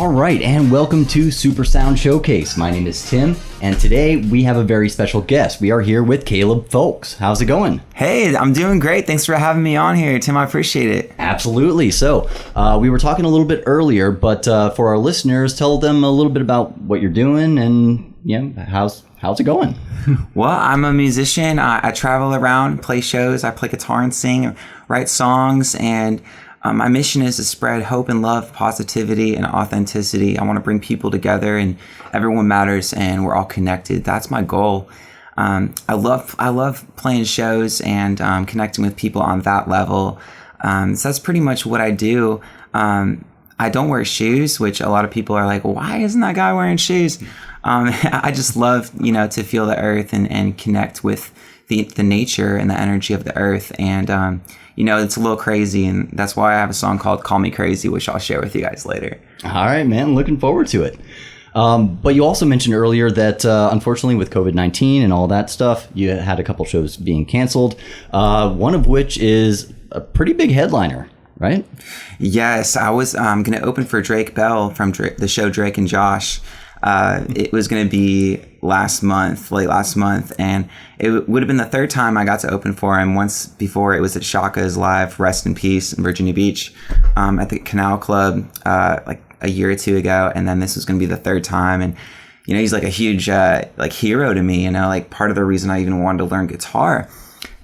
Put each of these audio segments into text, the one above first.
All right, and welcome to Super Sound Showcase. My name is Tim, and today we have a very special guest. We are here with Caleb Folks. How's it going? Hey, I'm doing great. Thanks for having me on here, Tim. I appreciate it. Absolutely. So, we were talking a little bit earlier, but for our listeners, tell them a little bit about what you're doing and how's it going? Well, I'm a musician. I travel around, play shows. I play guitar and sing, write songs, and my mission is to spread hope and love, positivity, and authenticity. I want to bring people together, and everyone matters, and we're all connected. That's my goal. I love playing shows and connecting with people on that level. So that's pretty much what I do. I don't wear shoes, which a lot of people are like, why isn't that guy wearing shoes? I just love, to feel the earth and connect with the nature and the energy of the earth. And, it's a little crazy. And that's why I have a song called Call Me Crazy, which I'll share with you guys later. All right, man. Looking forward to it. But you also mentioned earlier that, unfortunately, with COVID-19 and all that stuff, you had a couple shows being canceled, one of which is a pretty big headliner, right? Yes, I was going to open for Drake Bell from the show Drake and Josh. It was going to be late last month, and it would have been the third time I got to open for him. Once before, it was at Shaka's Live, Rest in Peace, in Virginia Beach, at the Canal Club, like a year or two ago, and then this was going to be the third time. And he's like a huge hero to me. Like part of the reason I even wanted to learn guitar.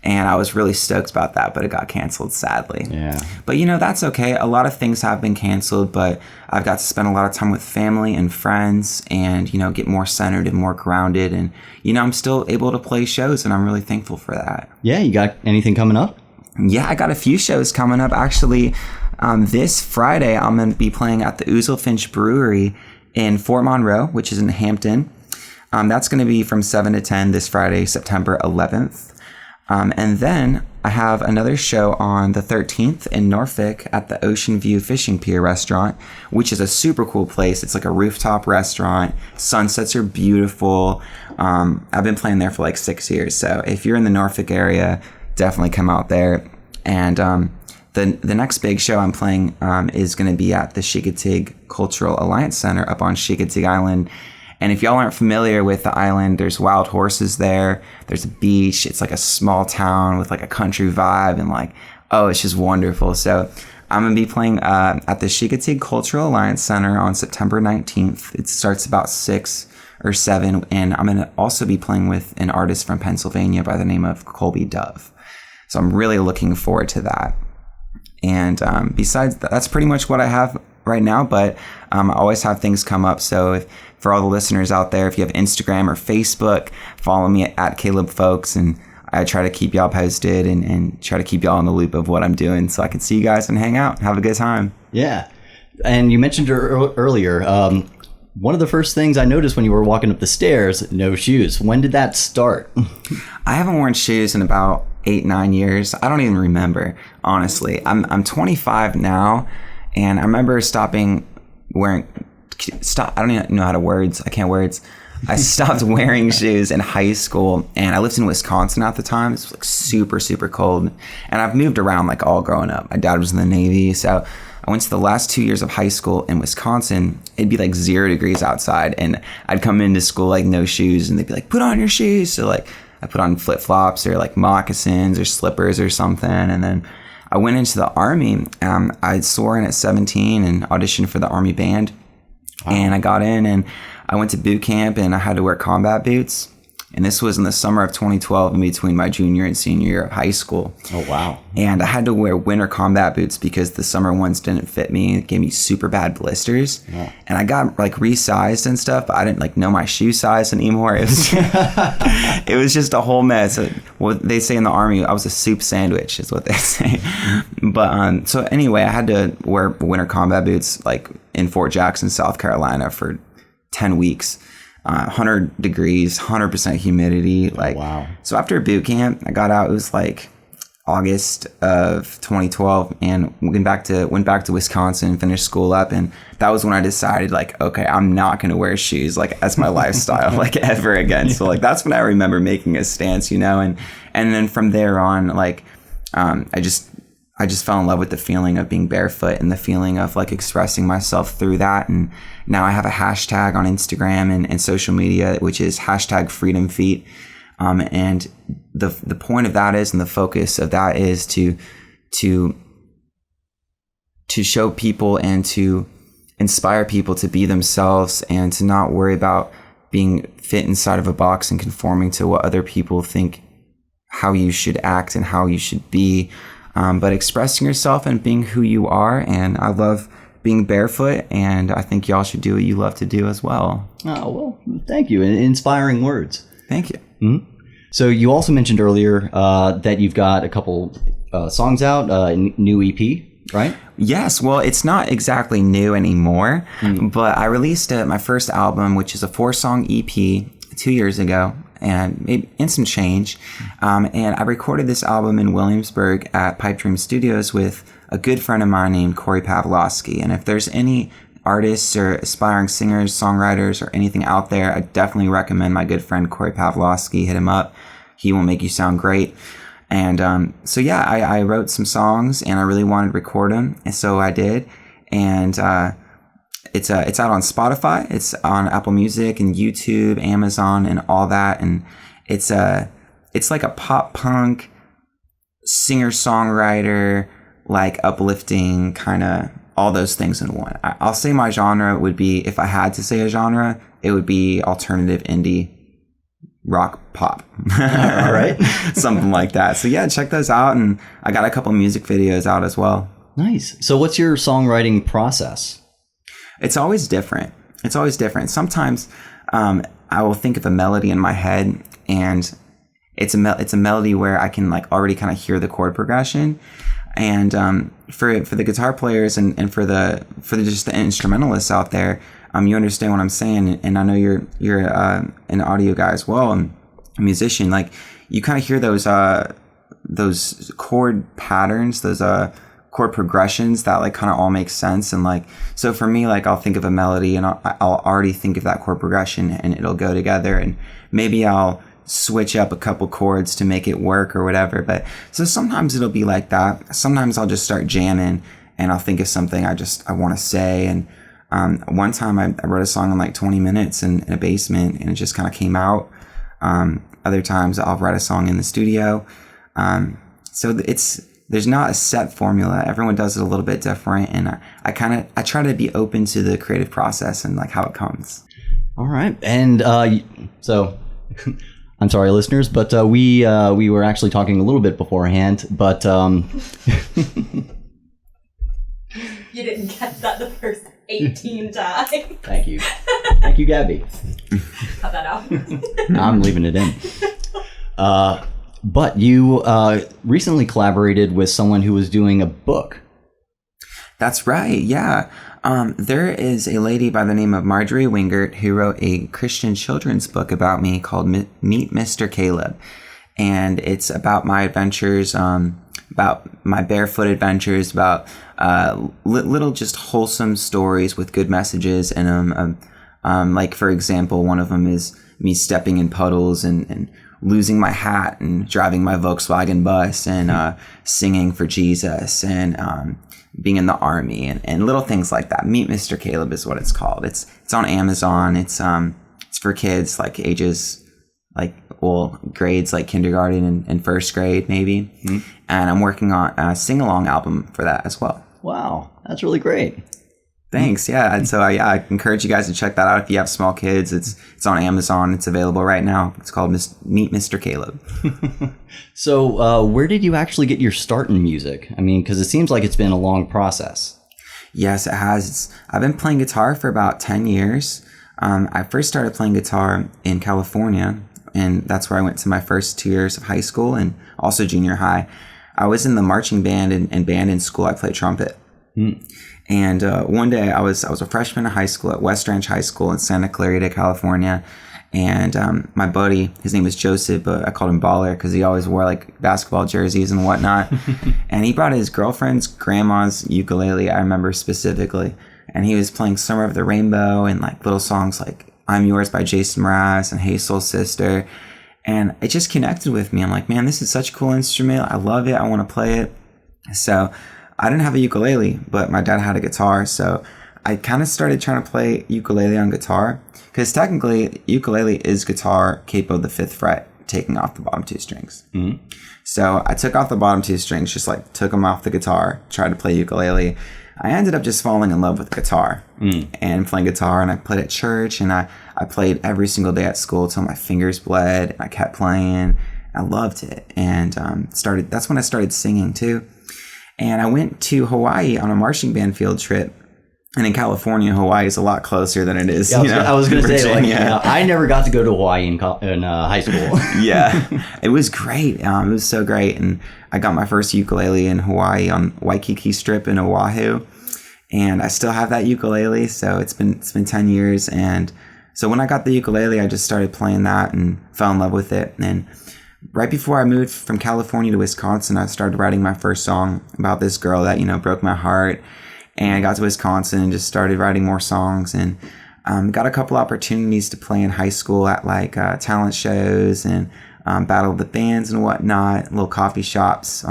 And I was really stoked about that, but it got canceled, sadly. Yeah. But, that's okay. A lot of things have been canceled, but I've got to spend a lot of time with family and friends and, get more centered and more grounded. And, I'm still able to play shows, and I'm really thankful for that. Yeah, you got anything coming up? Yeah, I got a few shows coming up. Actually, this Friday, I'm going to be playing at the Ouzel Finch Brewery in Fort Monroe, which is in Hampton. That's going to be from 7 to 10 this Friday, September 11th. And then I have another show on the 13th in Norfolk at the Ocean View Fishing Pier restaurant, which is a super cool place. It's like a rooftop restaurant. Sunsets are beautiful. I've been playing there for like 6 years. So if you're in the Norfolk area, definitely come out there. And the next big show I'm playing is going to be at the Chicotig Cultural Alliance Center up on Chicotig Island. And if y'all aren't familiar with the island, there's wild horses there. There's a beach. It's like a small town with like a country vibe, and it's just wonderful. So I'm going to be playing at the Chicotig Cultural Alliance Center on September 19th. It starts about 6 or 7. And I'm going to also be playing with an artist from Pennsylvania by the name of Colby Dove. So I'm really looking forward to that. And besides that, that's pretty much what I have right now, but I always have things come up. So for all the listeners out there, if you have Instagram or Facebook, follow me at Caleb Folks, and I try to keep y'all posted and try to keep y'all in the loop of what I'm doing so I can see you guys and hang out, have a good time. Yeah. And you mentioned earlier, one of the first things I noticed when you were walking up the stairs, no shoes. When did that start? I haven't worn shoes in about 8-9 years. I don't even remember, honestly. I'm 25 now, and I remember I don't even know how to words. I can't words. I stopped wearing shoes in high school, and I lived in Wisconsin at the time. It was like super, super cold. And I've moved around like all growing up. My dad was in the Navy, so I went to the last 2 years of high school in Wisconsin. It'd be like 0 degrees outside, and I'd come into school like no shoes, and they'd be like, put on your shoes. So like I put on flip-flops or like moccasins or slippers or something, and then I went into the Army. I swore in at 17 and auditioned for the Army band. Wow. And I got in and I went to boot camp, and I had to wear combat boots. And this was in the summer of 2012 in between my junior and senior year of high school. Oh, wow. And I had to wear winter combat boots because the summer ones didn't fit me. It gave me super bad blisters. Yeah. And I got like resized and stuff, but I didn't like know my shoe size anymore. It was, it was just a whole mess. What they say in the Army, I was a soup sandwich is what they say. But so anyway, I had to wear winter combat boots like in Fort Jackson, South Carolina for 10 weeks. 100 degrees, 100% humidity. Like, wow. So after boot camp, I got out. It was like August of 2012, and went back to Wisconsin, finished school up, and that was when I decided, like, okay, I'm not going to wear shoes like as my lifestyle like ever again. So like that's when I remember making a stance, and then from there on, like, I just fell in love with the feeling of being barefoot and the feeling of like expressing myself through that. And now I have a hashtag on Instagram and social media, which is hashtag freedom feet. And the point of that is, and the focus of that is to show people and to inspire people to be themselves and to not worry about being fit inside of a box and conforming to what other people think how you should act and how you should be. But expressing yourself and being who you are. And I love being barefoot, and I think y'all should do what you love to do as well. Oh, well, thank you. Inspiring words. Thank you. Mm-hmm. So you also mentioned earlier that you've got a couple songs out, new EP, right? Yes. Well, it's not exactly new anymore, but I released my first album, which is a 4-song EP 2 years ago. And maybe in some change. And I recorded this album in Williamsburg at Pipe Dream Studios with a good friend of mine named Corey Pavlovsky. And if there's any artists or aspiring singers, songwriters, or anything out there, I definitely recommend my good friend Corey Pavlovsky. Hit him up. He will make you sound great. And so yeah, I wrote some songs and I really wanted to record them. And so I did. And it's out on Spotify, it's on Apple Music and YouTube, Amazon, and all that. And it's like a pop punk singer-songwriter, like uplifting, kind of all those things in one. I'll say my genre would be, if I had to say a genre, it would be alternative indie rock pop. All right. Something like that. So yeah, check those out. And I got a couple music videos out as well. Nice. So what's your songwriting process? It's always different. Sometimes I will think of a melody in my head, and it's a melody where I can like already kind of hear the chord progression. And for the guitar players and for just the instrumentalists out there, you understand what I'm saying. And I know you're an audio guy as well, and a musician. Like you kind of hear those chord patterns, those chord progressions that like kind of all make sense. And like, so for me, like I'll think of a melody and I'll already think of that chord progression and it'll go together, and maybe I'll switch up a couple chords to make it work or whatever. But so sometimes it'll be like that. Sometimes I'll just start jamming and I'll think of something I want to say. And one time I wrote a song in like 20 minutes in a basement, and it just kind of came out. Other times I'll write a song in the studio. So there's not a set formula. Everyone does it a little bit different, and I try to be open to the creative process and like how it comes. All right, and so I'm sorry, listeners, but we were actually talking a little bit beforehand, but you didn't get that the first 18 times. Thank you, Gabby. Cut that out. I'm leaving it in. But you recently collaborated with someone who was doing a book. That's right, yeah. There is a lady by the name of Marjorie Wingert who wrote a Christian children's book about me called Meet Mr. Caleb. And it's about my adventures, about my barefoot adventures, about little just wholesome stories with good messages in them. Like, for example, one of them is me stepping in puddles and losing my hat and driving my Volkswagen bus and singing for Jesus and being in the army and little things like that. Meet Mr. Caleb is what it's called. It's on Amazon. It's for kids like ages grades like kindergarten and first grade maybe. Mm-hmm. And I'm working on a sing-along album for that as well. Wow, that's really great. Thanks. Yeah. And so I encourage you guys to check that out. If you have small kids, it's on Amazon. It's available right now. It's called Meet Mr. Caleb. So where did you actually get your start in music? I mean, because it seems like it's been a long process. Yes, it has. I've been playing guitar for about 10 years. I first started playing guitar in California, and that's where I went to my first 2 years of high school and also junior high. I was in the marching band and band in school. I played trumpet. Mm. And one day I was a freshman in high school at West Ranch High School in Santa Clarita, California. And my buddy, his name was Joseph, but I called him Baller because he always wore like basketball jerseys and whatnot. And he brought his girlfriend's grandma's ukulele, I remember specifically. And he was playing Summer of the Rainbow and like little songs like I'm Yours by Jason Mraz and Hey Soul Sister. And it just connected with me. I'm like, man, this is such a cool instrument. I love it. I want to play it. So I didn't have a ukulele, but my dad had a guitar. So I kind of started trying to play ukulele on guitar, because technically ukulele is guitar capo the 5th fret, taking off the bottom 2 strings. Mm-hmm. So I took off the bottom 2 strings, just like took them off the guitar, tried to play ukulele. I ended up just falling in love with guitar and playing guitar, and I played at church, and I played every single day at school till my fingers bled. I kept playing. I loved it, and that's when I started singing too. And I went to Hawaii on a marching band field trip. And in California, Hawaii is a lot closer than it is. I was going to say, I never got to go to Hawaii in high school. Yeah, it was great. It was so great. And I got my first ukulele in Hawaii on Waikiki Strip in Oahu. And I still have that ukulele. So it's been 10 years. And so when I got the ukulele, I just started playing that and fell in love with it. And right before I moved from California to Wisconsin, I started writing my first song about this girl that, broke my heart. And I got to Wisconsin and just started writing more songs, and got a couple opportunities to play in high school at talent shows and Battle of the Bands and whatnot, little coffee shops.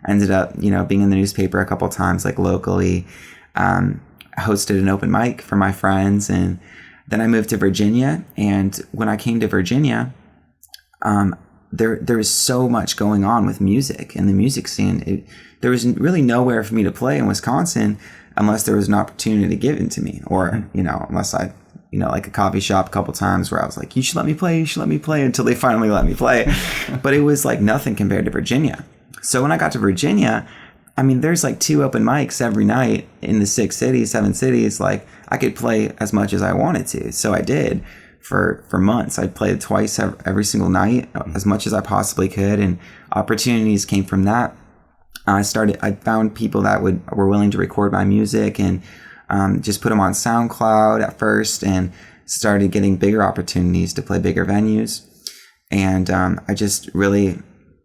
Ended up, being in the newspaper a couple times, locally. Hosted an open mic for my friends, and then I moved to Virginia. And when I came to Virginia, there was so much going on with music and the music scene. There was really nowhere for me to play in Wisconsin unless there was an opportunity given to me, or, unless I, a coffee shop a couple times where I was like, you should let me play, until they finally let me play. But it was nothing compared to Virginia. So when I got to Virginia, there's 2 open mics every night in the 7 cities. I could play as much as I wanted to. So I did for months. I played twice every single night, as much as I possibly could. And opportunities came from that. I found people that were willing to record my music, and just put them on SoundCloud at first, and started getting bigger opportunities to play bigger venues. And I just really,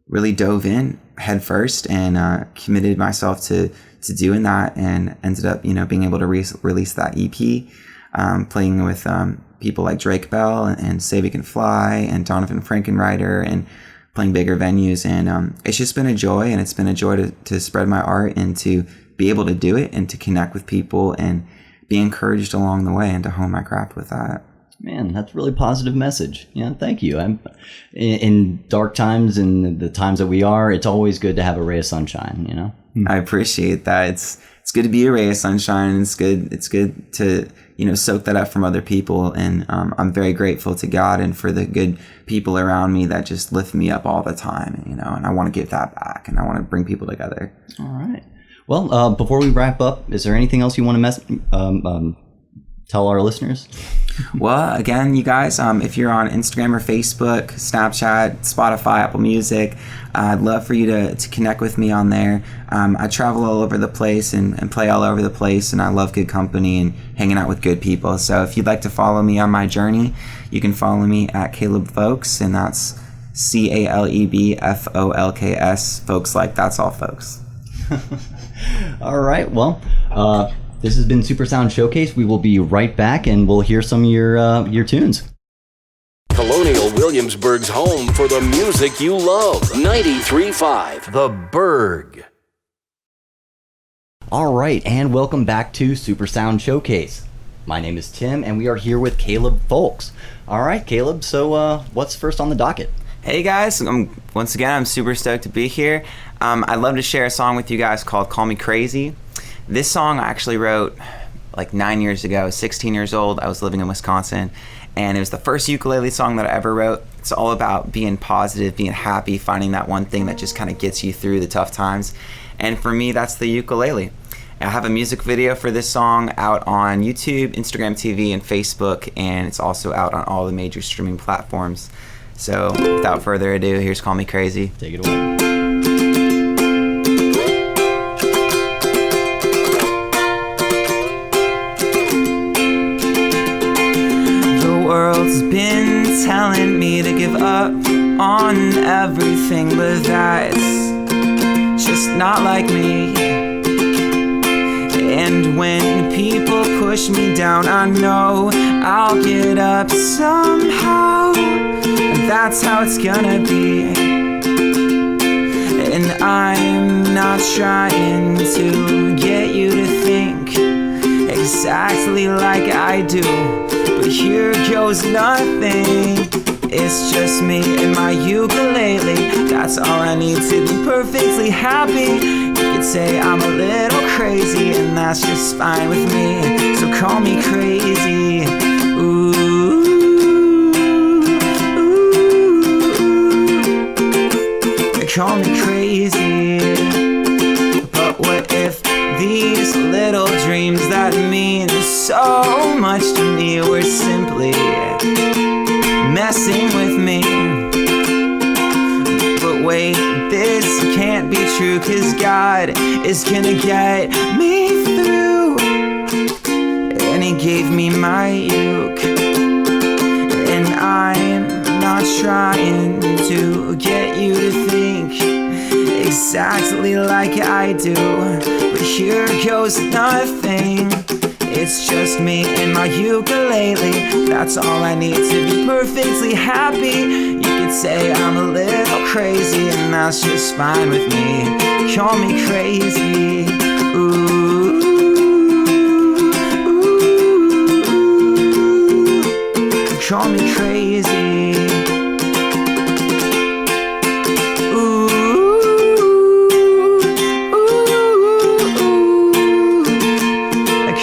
really dove in head first and committed myself to doing that, and ended up, being able to release that EP, playing with people like Drake Bell and Say We Can Fly and Donovan Frankenreiter, and playing bigger venues. And it's just been a joy, and it's been a joy to spread my art and to be able to do it and to connect with people and be encouraged along the way and to hone my craft with that. Man, that's a really positive message. Yeah, thank you. I'm in dark times and the times that we are, it's always good to have a ray of sunshine, I appreciate that. It's good to be a ray of sunshine. It's good to, soak that up from other people. And I'm very grateful to God and for the good people around me that just lift me up all the time, and I want to give that back, and I want to bring people together. All right. Well, before we wrap up, is there anything else you want to tell our listeners? Well, again, you guys, if you're on Instagram or Facebook, Snapchat, Spotify, Apple Music, I'd love for you to connect with me on there. I travel all over the place and play all over the place, and I love good company and hanging out with good people. So if you'd like to follow me on my journey, you can follow me at Caleb Folks, and that's CALEBFOLKS. Folks, that's all, folks. All right. Well, this has been Super Sound Showcase. We will be right back, and we'll hear some of your tunes. Colonial Williamsburg's home for the music you love. 93.5 The Berg. All right, and welcome back to Super Sound Showcase. My name is Tim, and we are here with Caleb Folks. All right, Caleb, so what's first on the docket? Hey guys, once again, I'm super stoked to be here. I'd love to share a song with you guys called Call Me Crazy. This song I actually wrote 9 years ago. I was 16 years old. I was living in Wisconsin, and it was the first ukulele song that I ever wrote. It's all about being positive, being happy, finding that one thing that just kind of gets you through the tough times. And for me, that's the ukulele. I have a music video for this song out on YouTube, Instagram TV, and Facebook, and it's also out on all the major streaming platforms. So without further ado, here's Call Me Crazy. Take it away. The world's been telling me to give up on everything, but that's just not like me. And when people push me down, I know I'll get up somehow. And that's how it's gonna be. And I'm not trying to get you to think exactly like I do, but here goes nothing. It's just me and my ukulele. That's all I need to be perfectly happy. You could say I'm a little crazy, and that's just fine with me. So call me crazy. Ooh, call me crazy. But what if these little dreams that mean so much to me were simply messing with me? But wait, this can't be true, 'cause God is gonna get me through. And he gave me my uke, and I'm not trying to get you to think exactly like I do, but here goes nothing. It's just me and my ukulele. That's all I need to be perfectly happy. You could say I'm a little crazy, and that's just fine with me. Call me crazy. Ooh, call me crazy.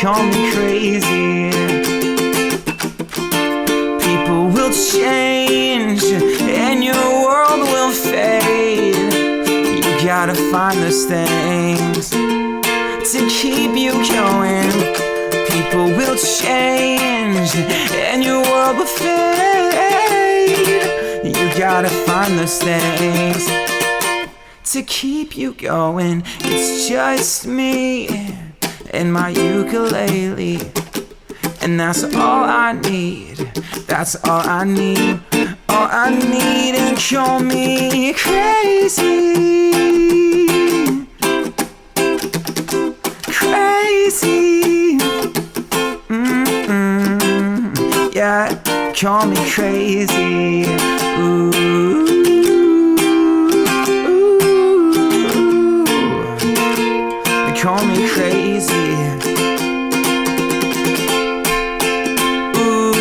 Call me crazy. People will change and your world will fade. You gotta find those things to keep you going. People will change and your world will fade. You gotta find those things to keep you going. It's just me and my ukulele, and that's all I need. That's all I need. All I need. And call me crazy. Crazy. Yeah, call me crazy. Ooh. Call me crazy. Ooh,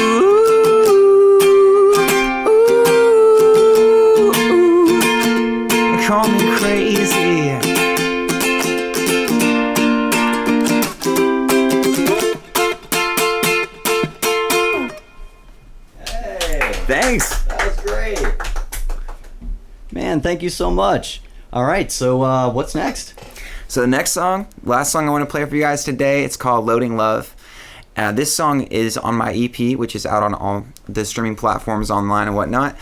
call me crazy. Hey, Thanks. that was great. Man, thank you so much. All right, so what's next? So the next song, last song I want to play for you guys today, it's called Loading Love. This song is on my EP, which is out on all the streaming platforms online and whatnot.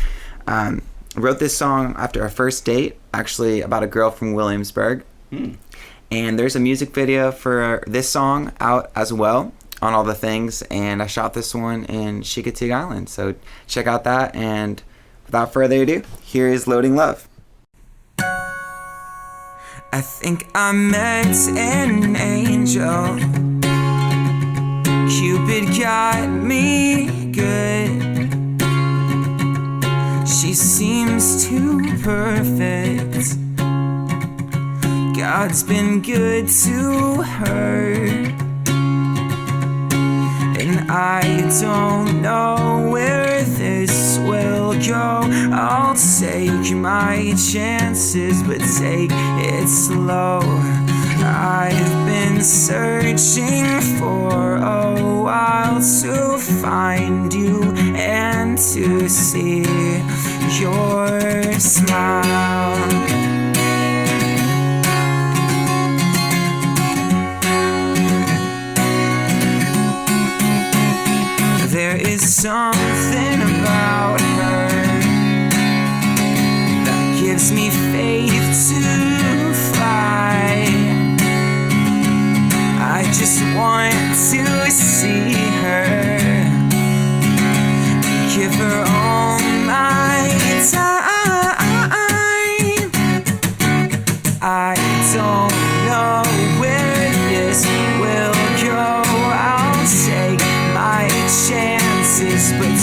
I wrote this song after our first date, actually about a girl from Williamsburg. And there's a music video for this song out as well on all the things. And I shot this one in Chickatig Island. So check out that. And without further ado, here is Loading Love. I think I met an angel. Cupid got me good. She seems too perfect. God's been good to her. And I don't know where this will go. I'll take my chances, but take it slow. I've been searching for a while to find you and to see your smile. There is something about her that gives me faith to fly. I just want to see her, give her all my time. I don't know where this will go. I'll take my chances, but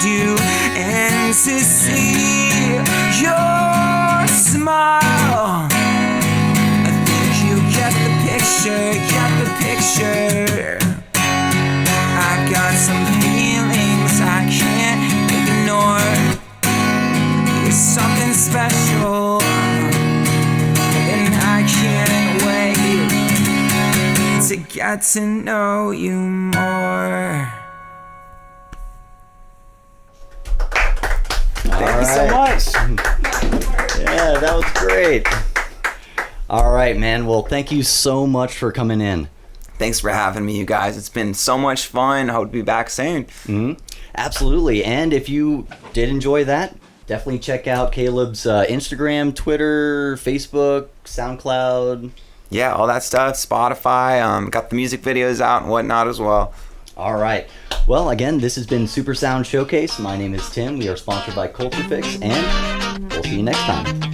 do, and to see your smile. I think you get the picture, I've got some feelings I can't ignore. You're something special, and I can't wait to get to know you more. Thank you so much. Yeah, that was great. All right, man. Well, thank you so much for coming in. Thanks for having me, you guys. It's been so much fun. I hope to be back soon. Mm-hmm. Absolutely. And if you did enjoy that, definitely check out Caleb's Instagram, Twitter, Facebook, SoundCloud. Yeah, all that stuff. Spotify. Got the music videos out and whatnot as well. All right. Well, again, this has been Super Sound Showcase. My name is Tim. We are sponsored by Culture Fix, and we'll see you next time.